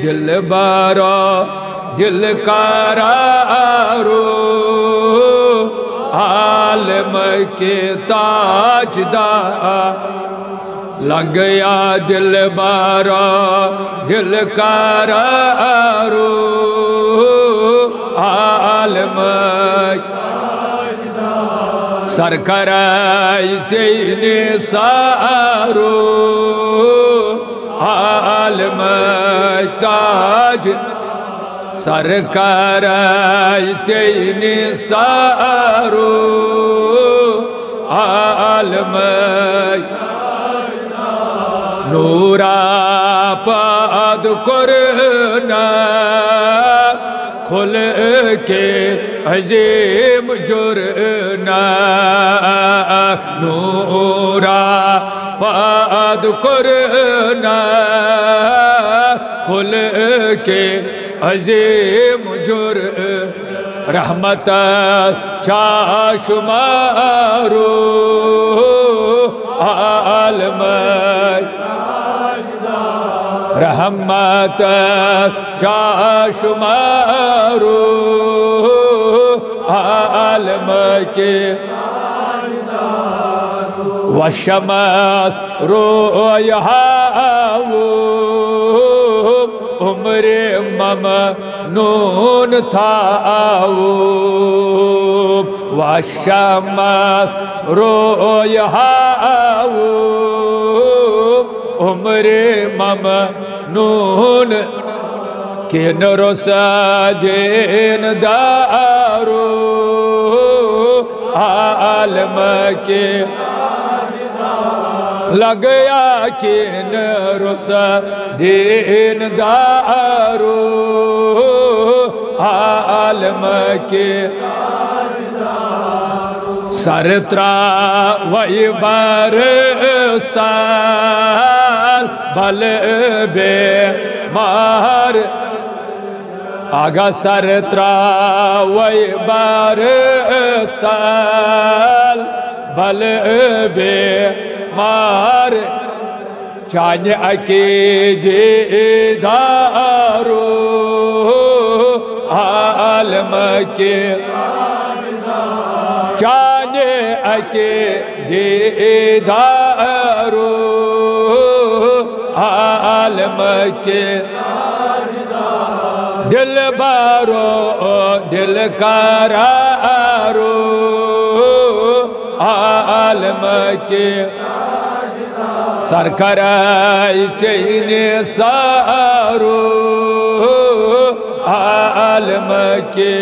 دل بارا دل قرارو عالم کے تاجدار لگ گیا دل بارا دل قرارو عالم سرکر زین سارو عالم تاج سرکر زین سارو عالم نورا پاد کرنا کھل کے عظیم جرنا نورا پاد کرنا کھل کے عظیم جرنا رحمت شمارو عالم رحمت شمارو عالم کے وشمس رویہاو عمر ممنون تھاو وشمس رویہاو عمر ممنون کن رسدین دارو عالم کے لگ گیا کن رسدین دارو عالم کے سرترا وی برستان بل بے مار آگا سرترا وی برستان بل بے مار چانے عقیدی دارو عالم کے چانے عقیدی دارو عالم کے دل بارو دل قرارو عالم کے سرکر زین سارو عالم کے